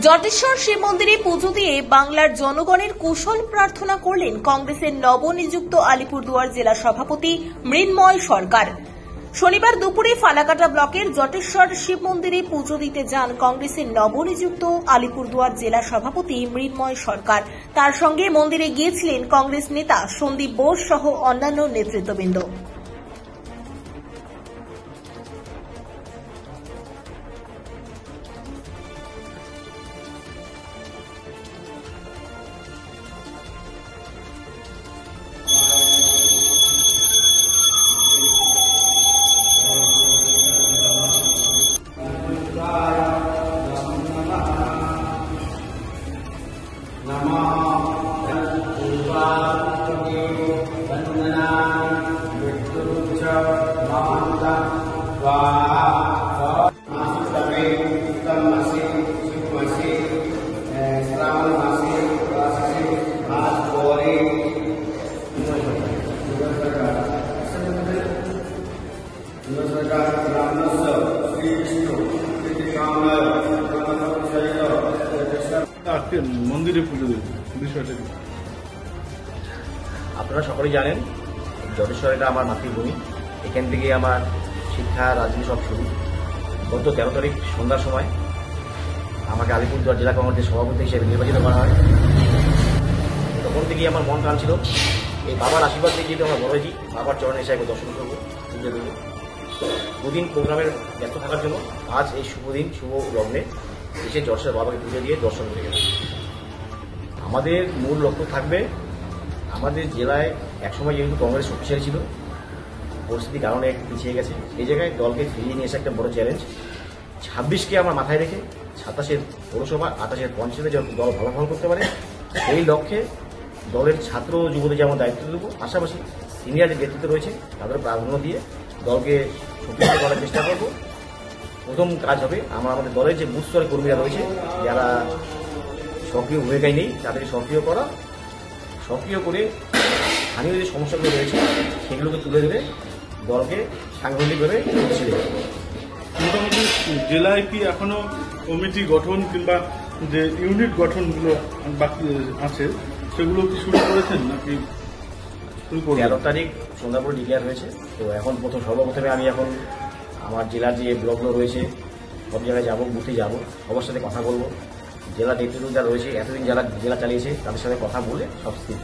জটেশ্বর শিব মন্দিরে পুজো দিয়ে বাংলার জনগণের কুশল প্রার্থনা করলেন কংগ্রেসের নবনিযুক্ত আলিপুরদুয়ার জেলা সভাপতি মৃন্ময় সরকার। শনিবার দুপুরে ফালাকাটা ব্লকের জটেশ্বর শিব মন্দিরে পুজো দিতে যান কংগ্রেসের নবনিযুক্ত আলিপুরদুয়ার জেলা সভাপতি মৃন্ময় সরকার। তার সঙ্গে মন্দিরে গিয়েছিলেন কংগ্রেস নেতা সন্দীপ বোস সহ অন্যান্য নেতৃত্ববৃন্দ। মন্দিরে পুজো দিন বিষয়টা কি? আপনারা সকলেই জানেন জটেশ্বর এটা আমার মাতৃভূমি। এখান থেকে আমার শিক্ষা রাজনীতি সব শুরু। গত 13 তারিখ সন্ধ্যার সময় আমাকে আলিপুরদুয়ার জেলা কংগ্রেসের সভাপতি হিসেবে নির্বাচিত করা হয়। তখন থেকেই আমার মন টানছিল এই বাবার আশীর্বাদ দিয়ে যেহেতু আমরা বড় হয়েছি, বাবার চরণে এসে একবার দর্শন করবো, পুজো দেবো। দুদিন প্রোগ্রামের ব্যস্ত থাকার জন্য আজ এই শুভ দিন, শুভ লগ্নে এসে জটেশ্বর বাবাকে পুজো দিয়ে দর্শন করে গেলাম। আমাদের মূল লক্ষ্য থাকবে, আমাদের জেলায় একসময় যেহেতু কংগ্রেস শক্তিশালী ছিল, পরিস্থিতির কারণে একটু পিছিয়ে গেছে। এই জায়গায় দলকে ফিরিয়ে নিয়ে এসে একটা বড় চ্যালেঞ্জ। 26কে আমার মাথায় রেখে 27-এর পৌরসভা, 28-এর পঞ্চায়েতে যত দল ভালো করতে পারে সেই লক্ষ্যে দলের ছাত্র যুবদের যেমন দায়িত্ব দেবো, পাশাপাশি সিনিয়র যে নেতৃত্ব রয়েছে তাদের প্রাধান্য দিয়ে দলকে শক্তিশালী করার চেষ্টা করব। প্রথম কাজ হবে আমাদের দলের যে বুথ স্তরের কর্মীরা রয়েছে, যারা সক্রিয় ভূমিকায় নেই, তাদেরকে সক্রিয় করা, সক্রিয় করে স্থানীয় যে সমস্যাগুলো রয়েছে সেগুলোকে তুলে ধরে দলকে সাংগঠনিকভাবে ছেড়ে দেবে। মোটামুটি জেলায় কি এখনো কমিটি গঠন কিংবা যে ইউনিট গঠনগুলো বাকি আছে সেগুলো কি শুরু করেছেন নাকি শুরু করবেন? 13 তারিখ সন্ধ্যা পরে ডিক্লেয়ার হয়েছে। তো এখন সর্বপ্রথমে আমি এখন আমার জেলার যে ব্লকগুলো রয়েছে সব জায়গায় যাবো, বুথে যাবো, সবার সাথে কথা বলবো। জেলা নেতৃত্ব যারা রয়েছে এতদিন যারা জেলা চালিয়েছে তাদের সাথে কথা বলে সব স্থির